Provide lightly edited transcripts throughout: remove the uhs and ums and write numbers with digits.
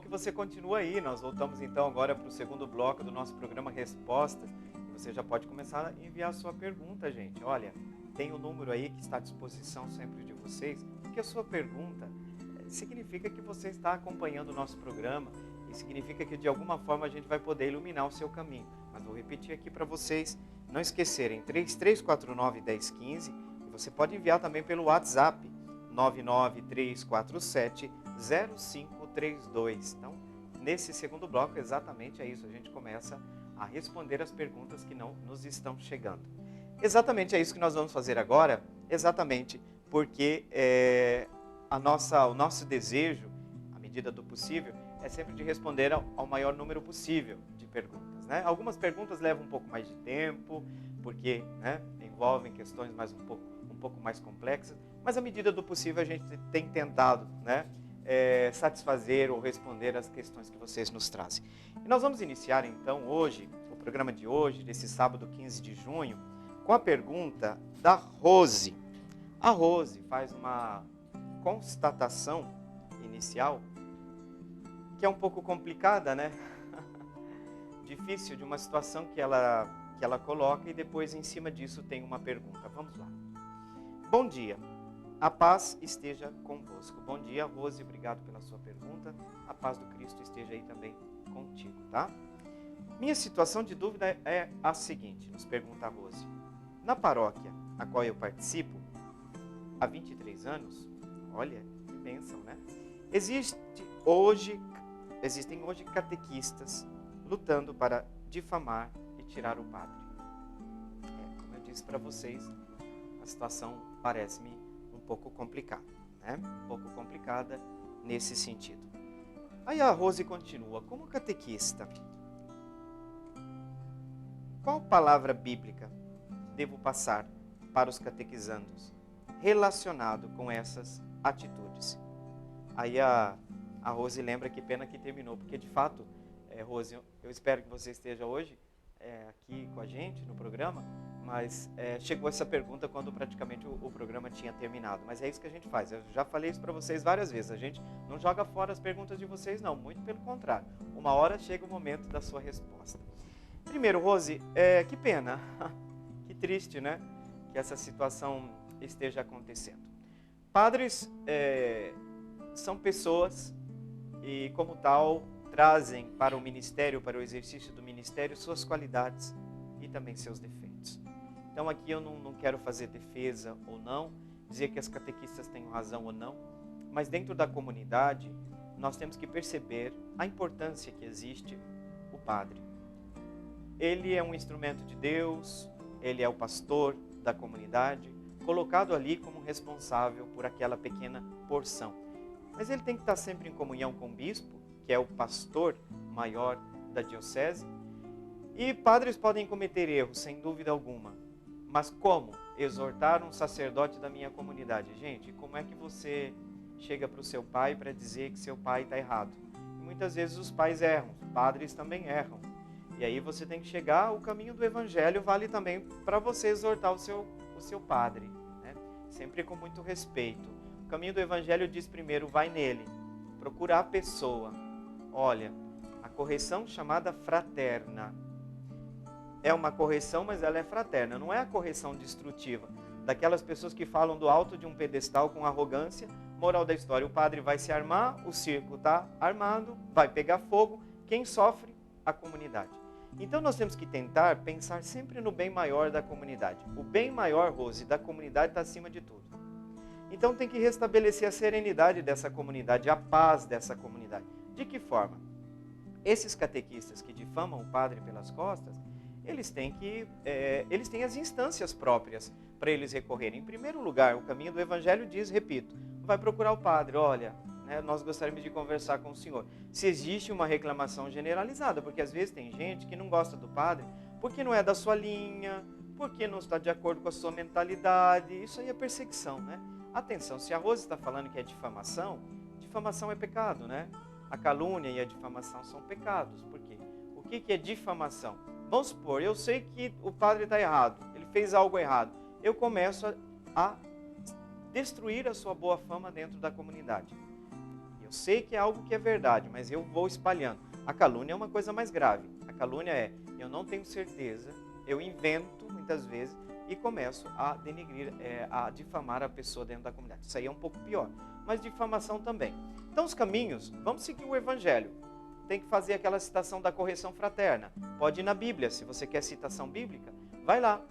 que você continua aí. Nós voltamos então agora para o segundo bloco do nosso programa Respostas. Você já pode começar a enviar a sua pergunta, gente. Olha, tem o número aí que está à disposição sempre de vocês, porque a sua pergunta significa que você está acompanhando o nosso programa e significa que de alguma forma a gente vai poder iluminar o seu caminho. Mas vou repetir aqui para vocês não esquecerem, 3349-1015, e você pode enviar também pelo WhatsApp, 993470532. Então, nesse segundo bloco, exatamente é isso, a gente começa a responder as perguntas que não nos estão chegando. Exatamente é isso que nós vamos fazer agora, exatamente porque o nosso desejo, à medida do possível, é sempre de responder ao maior número possível de perguntas, né? Algumas perguntas levam um pouco mais de tempo, porque envolvem questões um pouco mais complexas, mas à medida do possível a gente tem tentado satisfazer ou responder as questões que vocês nos trazem. E nós vamos iniciar então hoje, o programa de hoje, desse sábado 15 de junho, com a pergunta da Rose. A Rose faz uma constatação inicial que é um pouco complicada, né? Difícil, de uma situação que ela coloca, e depois em cima disso tem uma pergunta. Vamos lá. Bom dia, a paz esteja convosco. Bom dia, Rose, obrigado pela sua pergunta. A paz do Cristo esteja aí também contigo, tá? Minha situação de dúvida é a seguinte, nos pergunta a Rose. Na paróquia a qual eu participo, há 23 anos, olha que bênção, né? Existem hoje catequistas lutando para difamar e tirar o padre. Como eu disse para vocês, a situação parece-me um pouco complicada, né? Um pouco complicada nesse sentido. Aí a Rose continua, como catequista, qual palavra bíblica devo passar para os catequizandos relacionado com essas atitudes? Aí a Rose lembra, que pena que terminou, porque de fato, Rose, eu espero que você esteja hoje aqui com a gente no programa, mas chegou essa pergunta quando praticamente o programa tinha terminado. Mas é isso que a gente faz, eu já falei isso para vocês várias vezes, a gente não joga fora as perguntas de vocês não, muito pelo contrário, uma hora chega o momento da sua resposta. Primeiro, Rose, que pena, que triste, né, que essa situação esteja acontecendo. Padres são pessoas e, como tal, trazem para o ministério, para o exercício do ministério, suas qualidades e também seus defeitos. Então aqui eu não quero fazer defesa ou não, dizer que as catequistas têm razão ou não, mas dentro da comunidade nós temos que perceber a importância que existe o padre. Ele é um instrumento de Deus, ele é o pastor da comunidade, colocado ali como responsável por aquela pequena porção. Mas ele tem que estar sempre em comunhão com o bispo, que é o pastor maior da diocese. E padres podem cometer erros, sem dúvida alguma. Mas como exortar um sacerdote da minha comunidade? Gente, como é que você chega para o seu pai para dizer que seu pai está errado? E muitas vezes os pais erram, os padres também erram. E aí você tem que chegar, o caminho do evangelho vale também para você exortar o seu padre, né? Sempre com muito respeito. O caminho do evangelho diz primeiro, vai nele, procura a pessoa. Olha, a correção chamada fraterna é uma correção, mas ela é fraterna, não é a correção destrutiva, daquelas pessoas que falam do alto de um pedestal com arrogância. Moral da história, o padre vai se armar, o circo está armado, vai pegar fogo, quem sofre? A comunidade. Então nós temos que tentar pensar sempre no bem maior da comunidade. O bem maior, Rose, da comunidade está acima de tudo. Então tem que restabelecer a serenidade dessa comunidade, a paz dessa comunidade. De que forma? Esses catequistas que difamam o padre pelas costas, eles têm as instâncias próprias para eles recorrerem. Em primeiro lugar, o caminho do evangelho diz, repito, vai procurar o padre, olha, nós gostaríamos de conversar com o senhor. Se existe uma reclamação generalizada, porque às vezes tem gente que não gosta do padre, porque não é da sua linha, porque não está de acordo com a sua mentalidade, isso aí é perseguição, né? Atenção, se a Rose está falando que é difamação é pecado, né? A calúnia e a difamação são pecados. Por quê? O que é difamação? Vamos supor, eu sei que o padre está errado, ele fez algo errado. Eu começo a destruir a sua boa fama dentro da comunidade. Eu sei que é algo que é verdade, mas eu vou espalhando. A calúnia é uma coisa mais grave. A calúnia é, eu não tenho certeza, eu invento muitas vezes e começo a denegrir, a difamar a pessoa dentro da comunidade. Isso aí é um pouco pior, mas difamação também. Então os caminhos, vamos seguir o Evangelho. Tem que fazer aquela citação da correção fraterna. Pode ir na Bíblia, se você quer citação bíblica, vai lá.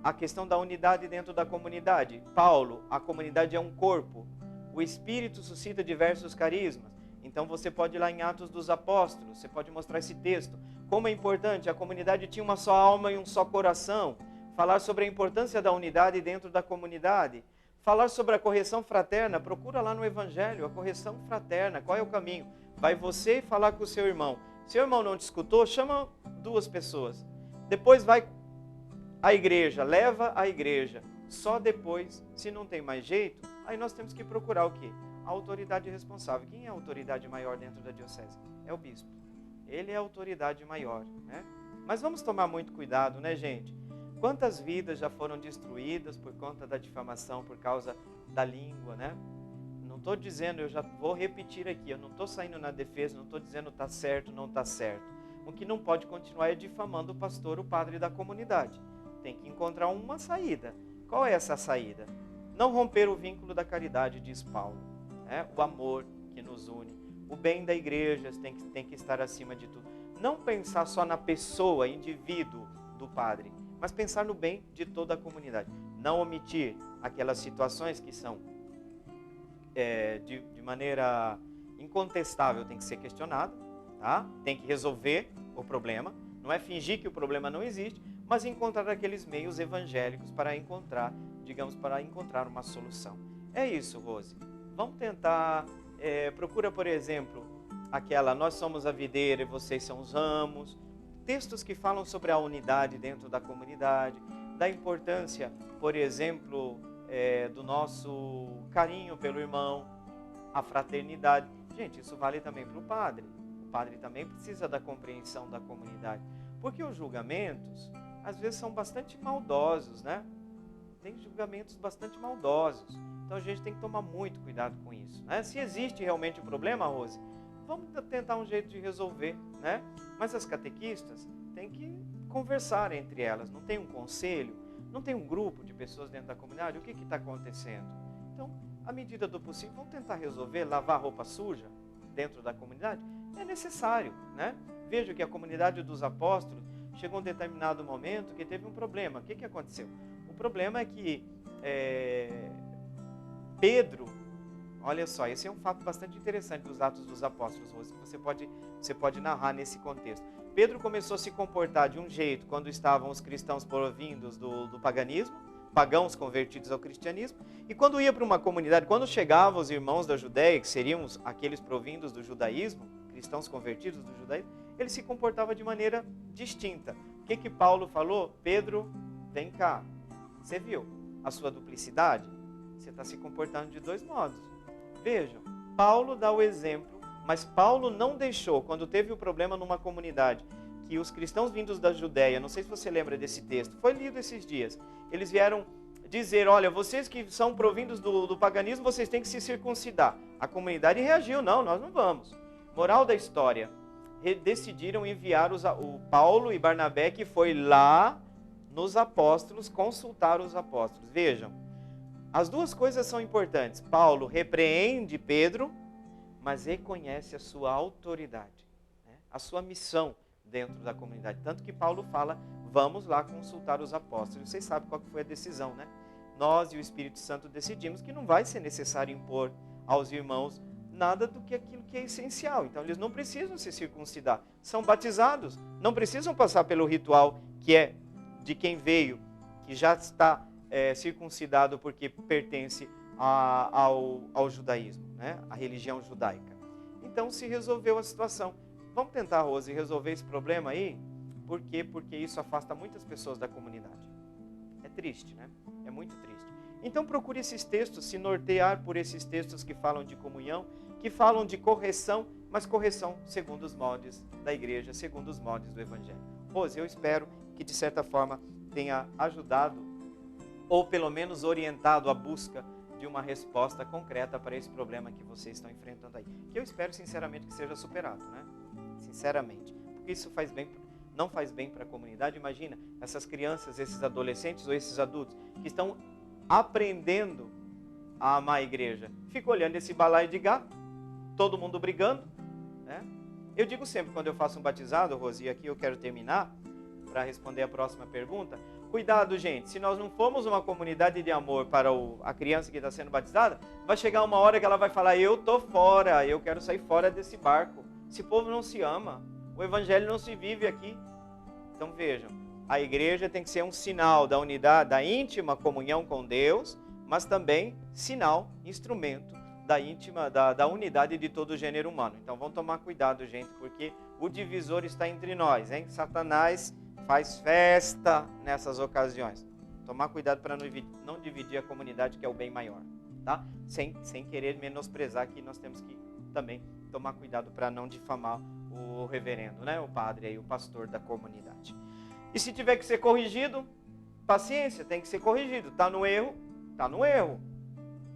A questão da unidade dentro da comunidade. Paulo, a comunidade é um corpo. O Espírito suscita diversos carismas. Então você pode ir lá em Atos dos Apóstolos, você pode mostrar esse texto. Como é importante, a comunidade tinha uma só alma e um só coração. Falar sobre a importância da unidade dentro da comunidade. Falar sobre a correção fraterna, procura lá no Evangelho, a correção fraterna, qual é o caminho? Vai você falar com o seu irmão. Se o irmão não te escutou, chama 2 pessoas. Depois vai à igreja, leva à igreja. Só depois, se não tem mais jeito, aí nós temos que procurar o quê? A autoridade responsável. Quem é a autoridade maior dentro da diocese? É o bispo. Ele é a autoridade maior, né? Mas vamos tomar muito cuidado, né, gente? Quantas vidas já foram destruídas por conta da difamação, por causa da língua, né? Não estou dizendo, eu já vou repetir aqui, eu não estou saindo na defesa, não estou dizendo está certo, não está certo. O que não pode continuar é difamando o pastor, o padre da comunidade. Tem que encontrar uma saída. Qual é essa saída? Não romper o vínculo da caridade, diz Paulo. Né? O amor que nos une. O bem da igreja tem que estar acima de tudo. Não pensar só na pessoa, indivíduo do padre, mas pensar no bem de toda a comunidade. Não omitir aquelas situações que são de maneira incontestável, tem que ser questionado, tá? Tem que resolver o problema. Não é fingir que o problema não existe, mas encontrar aqueles meios evangélicos para encontrar, para encontrar uma solução. É isso, Rose. Vamos tentar, procura, por exemplo, aquela, nós somos a videira e vocês são os ramos. Textos que falam sobre a unidade dentro da comunidade, da importância, por exemplo, do nosso carinho pelo irmão, a fraternidade. Gente, isso vale também para o padre. O padre também precisa da compreensão da comunidade. Porque os julgamentos, às vezes, são bastante maldosos, né? Tem julgamentos bastante maldosos. Então, a gente tem que tomar muito cuidado com isso, né? Se existe realmente um problema, Rose, vamos tentar um jeito de resolver, né? Mas as catequistas têm que conversar entre elas. Não tem um conselho, não tem um grupo de pessoas dentro da comunidade. O que está acontecendo? Então, à medida do possível, vamos tentar resolver, lavar roupa suja dentro da comunidade? É necessário, né? Veja que a comunidade dos apóstolos chegou a um determinado momento que teve um problema. O que aconteceu? O problema é que Pedro, olha só, esse é um fato bastante interessante dos Atos dos Apóstolos, Rose, que você pode narrar nesse contexto. Pedro começou a se comportar de um jeito quando estavam os cristãos provindos do paganismo, pagãos convertidos ao cristianismo, e quando ia para uma comunidade, quando chegavam os irmãos da Judéia, que seriam aqueles provindos do judaísmo, cristãos convertidos do judaísmo, ele se comportava de maneira distinta. O que Paulo falou? Pedro, vem cá. Você viu a sua duplicidade? Você está se comportando de 2 modos. Vejam, Paulo dá o exemplo, mas Paulo não deixou, quando teve o problema numa comunidade, que os cristãos vindos da Judéia, não sei se você lembra desse texto, foi lido esses dias, eles vieram dizer, olha, vocês que são provindos do paganismo, vocês têm que se circuncidar. A comunidade reagiu, não, nós não vamos. Moral da história, decidiram enviar o Paulo e Barnabé, que foi lá nos apóstolos, consultar os apóstolos. Vejam, as 2 coisas são importantes. Paulo repreende Pedro, mas reconhece a sua autoridade, né? A sua missão dentro da comunidade. Tanto que Paulo fala, vamos lá consultar os apóstolos. Vocês sabem qual que foi a decisão, né? Nós e o Espírito Santo decidimos que não vai ser necessário impor aos irmãos nada do que aquilo que é essencial. Então, eles não precisam se circuncidar. São batizados, não precisam passar pelo ritual que é de quem veio, que já está circuncidado porque pertence ao judaísmo, né? A religião judaica. Então, se resolveu a situação. Vamos tentar, Rose, resolver esse problema aí? Por quê? Porque isso afasta muitas pessoas da comunidade. É triste, né? É muito triste. Então, procure esses textos, se nortear por esses textos que falam de comunhão, que falam de correção, mas correção segundo os moldes da igreja, segundo os moldes do Evangelho. Rose, eu espero que, de certa forma, tenha ajudado, ou pelo menos orientado a busca de uma resposta concreta para esse problema que vocês estão enfrentando aí. Que eu espero sinceramente que seja superado, né? Sinceramente. Porque isso não faz bem para a comunidade. Imagina essas crianças, esses adolescentes ou esses adultos que estão aprendendo a amar a igreja. Fica olhando esse balaio de gato, todo mundo brigando, né? Eu digo sempre, quando eu faço um batizado, Rosi, aqui eu quero terminar para responder a próxima pergunta. Cuidado, gente, se nós não formos uma comunidade de amor para a criança que está sendo batizada, vai chegar uma hora que ela vai falar, eu tô fora, eu quero sair fora desse barco. Esse povo não se ama, o evangelho não se vive aqui. Então vejam, a igreja tem que ser um sinal da unidade, da íntima comunhão com Deus, mas também sinal, instrumento da unidade de todo o gênero humano. Então vamos tomar cuidado, gente, porque o divisor está entre nós, hein? Satanás faz festa nessas ocasiões. Tomar cuidado para não dividir a comunidade, que é o bem maior, tá? Sem querer menosprezar, que nós temos que também tomar cuidado para não difamar o reverendo, né? O padre aí, o pastor da comunidade. E se tiver que ser corrigido, paciência, tem que ser corrigido. Está no erro, está no erro.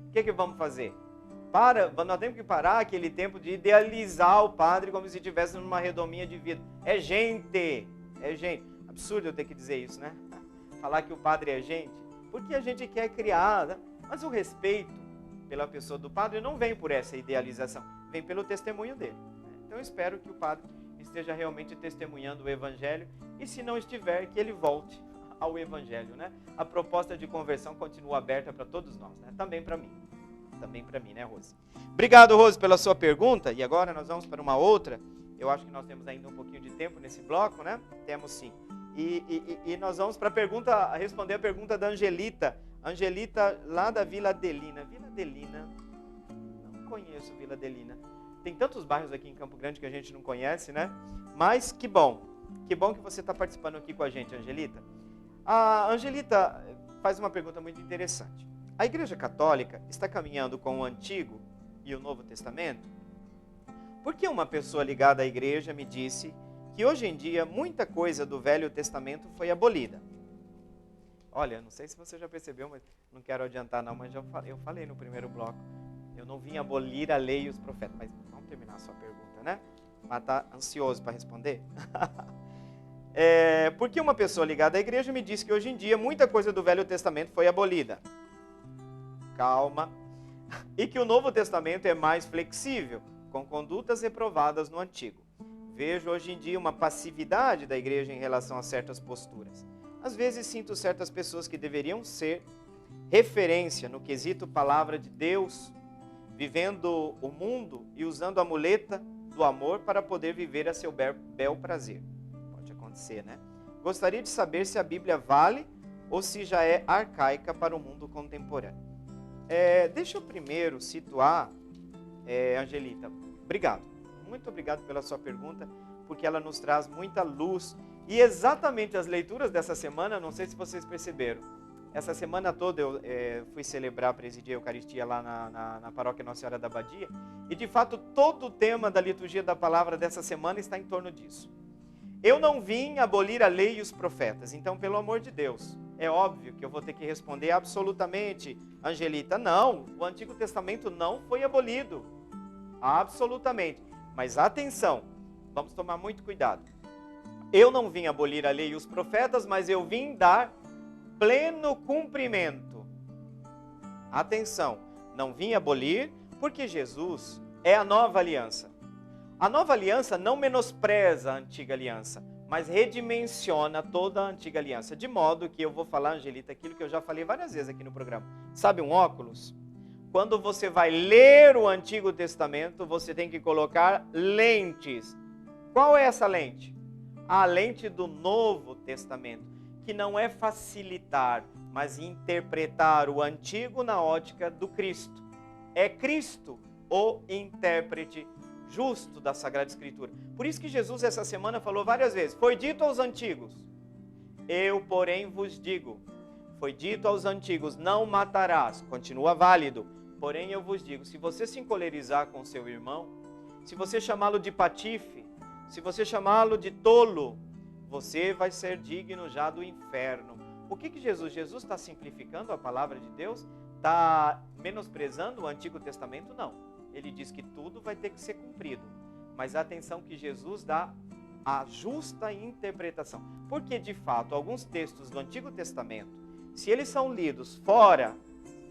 O que vamos fazer? Nós temos que parar aquele tempo de idealizar o padre como se estivesse numa redominha de vidro. É gente. Absurdo eu ter que dizer isso, né? Falar que o padre é gente, porque a gente quer criar, né? Mas o respeito pela pessoa do padre não vem por essa idealização, vem pelo testemunho dele. Então eu espero que o padre esteja realmente testemunhando o evangelho, e se não estiver, que ele volte ao evangelho, né? A proposta de conversão continua aberta para todos nós, né? Também para mim, né, Rose? Obrigado, Rose, pela sua pergunta, e agora nós vamos para uma outra. Eu acho que nós temos ainda um pouquinho de tempo nesse bloco, né? Temos sim. E nós vamos para responder a pergunta da Angelita. Angelita, lá da Vila Adelina. Vila Adelina, não conheço Vila Adelina. Tem tantos bairros aqui em Campo Grande que a gente não conhece, né? Mas que bom que você está participando aqui com a gente, Angelita. A Angelita faz uma pergunta muito interessante. A Igreja Católica está caminhando com o Antigo e o Novo Testamento? Porque uma pessoa ligada à igreja me disse que hoje em dia muita coisa do Velho Testamento foi abolida. Olha, não sei se você já percebeu, mas não quero adiantar não, mas eu falei no primeiro bloco. Eu não vim abolir a lei e os profetas. Mas vamos terminar a sua pergunta, né? Mas tá ansioso para responder? Porque uma pessoa ligada à igreja me disse que hoje em dia muita coisa do Velho Testamento foi abolida. Calma. E que o Novo Testamento é mais flexível, com condutas reprovadas no Antigo. Vejo hoje em dia uma passividade da igreja em relação a certas posturas. Às vezes sinto certas pessoas que deveriam ser referência no quesito palavra de Deus, vivendo o mundo e usando a muleta do amor para poder viver a seu bel prazer. Pode acontecer, né? Gostaria de saber se a Bíblia vale ou se já é arcaica para o mundo contemporâneo. Deixa eu primeiro situar, Angelita, obrigado, muito obrigado pela sua pergunta, porque ela nos traz muita luz, e exatamente as leituras dessa semana, não sei se vocês perceberam, essa semana toda eu fui celebrar, presidir a Eucaristia lá na paróquia Nossa Senhora da Abadia, e de fato todo o tema da liturgia da palavra dessa semana está em torno disso. Eu não vim abolir a lei e os profetas, então pelo amor de Deus, é óbvio que eu vou ter que responder absolutamente, Angelita, não, o Antigo Testamento não foi abolido, absolutamente, mas atenção, vamos tomar muito cuidado. Eu não vim abolir a lei e os profetas, mas eu vim dar pleno cumprimento. Atenção, não vim abolir, porque Jesus é a nova aliança. A nova aliança não menospreza a antiga aliança, mas redimensiona toda a antiga aliança. De modo que eu vou falar, Angelita, aquilo que eu já falei várias vezes aqui no programa. Sabe um óculos? Quando você vai ler o Antigo Testamento, você tem que colocar lentes. Qual é essa lente? A lente do Novo Testamento, que não é facilitar, mas interpretar o Antigo na ótica do Cristo. É Cristo o intérprete justo da Sagrada Escritura. Por isso que Jesus essa semana falou várias vezes, foi dito aos antigos, eu porém vos digo, foi dito aos antigos, não matarás, continua válido, porém eu vos digo, se você se encolerizar com seu irmão, se você chamá-lo de patife, se você chamá-lo de tolo, você vai ser digno já do inferno. O que Jesus está simplificando a palavra de Deus? está menosprezando o Antigo Testamento? Não. Ele diz que tudo vai ter que ser cumprido. Mas a atenção que Jesus dá à justa interpretação. Porque, de fato, alguns textos do Antigo Testamento, se eles são lidos fora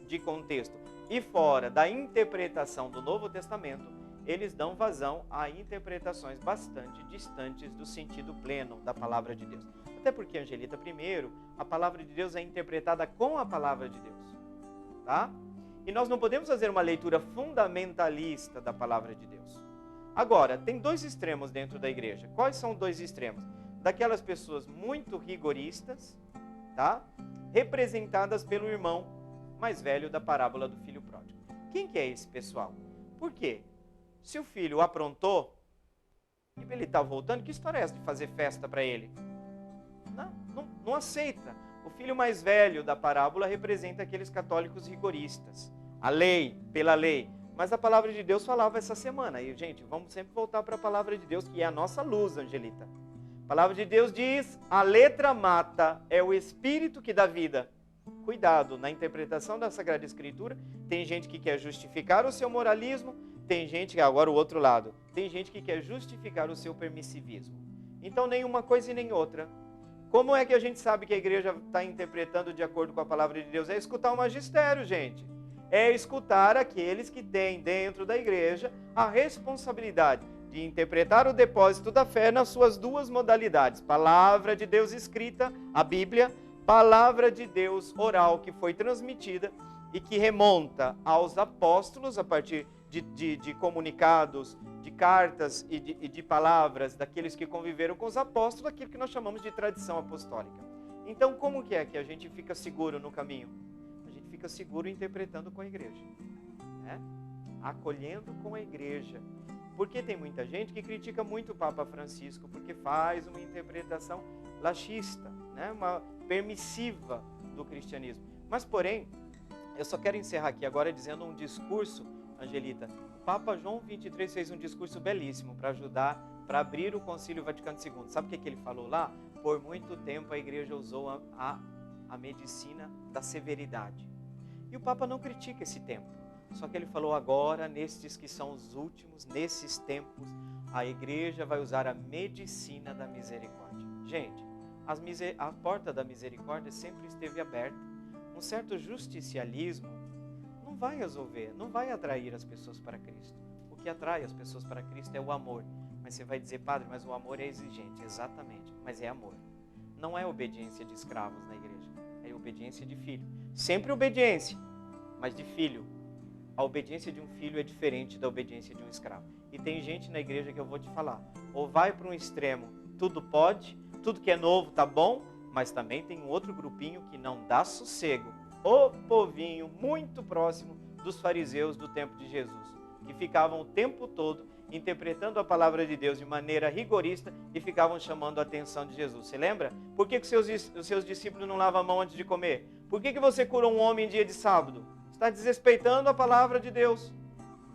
de contexto e fora da interpretação do Novo Testamento, eles dão vazão a interpretações bastante distantes do sentido pleno da palavra de Deus. Até porque, Angelita, primeiro, a palavra de Deus é interpretada com a palavra de Deus. Tá? E nós não podemos fazer uma leitura fundamentalista da palavra de Deus. Agora, tem dois extremos dentro da igreja. Quais são os dois extremos? Daquelas pessoas muito rigoristas, tá? Representadas pelo irmão mais velho da parábola do filho pródigo. Quem que é esse pessoal? Por quê? Se o filho aprontou, e ele está voltando, que história é essa de fazer festa para ele? Não aceita. O filho mais velho da parábola representa aqueles católicos rigoristas. A lei, pela lei. Mas a palavra de Deus falava essa semana. E, gente, vamos sempre voltar para a palavra de Deus, que é a nossa luz, Angelita. A palavra de Deus diz, a letra mata, é o Espírito que dá vida. Cuidado, na interpretação da Sagrada Escritura, tem gente que quer justificar o seu moralismo, tem gente, agora o outro lado, tem gente que quer justificar o seu permissivismo. Então, nem uma coisa e nem outra. Como é que a gente sabe que a igreja está interpretando de acordo com a palavra de Deus? É escutar o magistério, gente. É escutar aqueles que têm dentro da igreja a responsabilidade de interpretar o depósito da fé nas suas duas modalidades. Palavra de Deus escrita, a Bíblia, palavra de Deus oral que foi transmitida e que remonta aos apóstolos a partir de comunicados, de cartas e de palavras daqueles que conviveram com os apóstolos, aquilo que nós chamamos de tradição apostólica. Então, como que é que a gente fica seguro no caminho? A gente fica seguro interpretando com a igreja, né? Acolhendo com a igreja. Porque tem muita gente que critica muito o Papa Francisco, porque faz uma interpretação laxista, né? Uma permissiva do cristianismo. Mas, porém, eu só quero encerrar aqui agora dizendo um discurso, Angelita. O Papa João XXIII fez um discurso belíssimo para ajudar, para abrir o Concílio Vaticano II. Sabe o que ele falou lá? Por muito tempo a igreja usou a medicina da severidade. E o Papa não critica esse tempo. Só que ele falou agora, nestes que são os últimos, nesses tempos, a igreja vai usar a medicina da misericórdia. Gente, a porta da misericórdia sempre esteve aberta. Um certo justicialismo não vai resolver, não vai atrair as pessoas para Cristo. O que atrai as pessoas para Cristo é o amor. Mas você vai dizer, padre, mas o amor é exigente. Exatamente, mas é amor. Não é obediência de escravos na igreja, é obediência de filho. Sempre obediência, mas de filho. A obediência de um filho é diferente da obediência de um escravo. E tem gente na igreja que eu vou te falar, ou vai para um extremo, tudo pode, tudo que é novo tá bom, mas também tem um outro grupinho que não dá sossego. O povinho muito próximo dos fariseus do tempo de Jesus, que ficavam o tempo todo interpretando a palavra de Deus de maneira rigorista e ficavam chamando a atenção de Jesus. Você lembra? Por que os seus discípulos não lavam a mão antes de comer? Por que você curou um homem em dia de sábado? Está desrespeitando a palavra de Deus.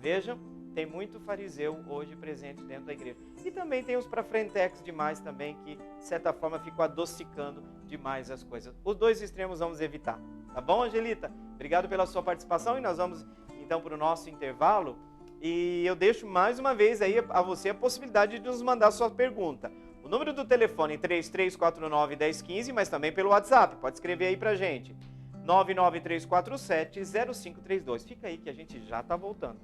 Vejam, tem muito fariseu hoje presente dentro da igreja. E também tem os pra frentex demais também, que de certa forma ficam adocicando demais as coisas. Os dois extremos vamos evitar. Tá bom, Angelita? Obrigado pela sua participação e nós vamos então para o nosso intervalo. E eu deixo mais uma vez aí a você a possibilidade de nos mandar sua pergunta. O número do telefone é 3349-1015, mas também pelo WhatsApp. Pode escrever aí pra gente. 99347-0532. Fica aí que a gente já está voltando.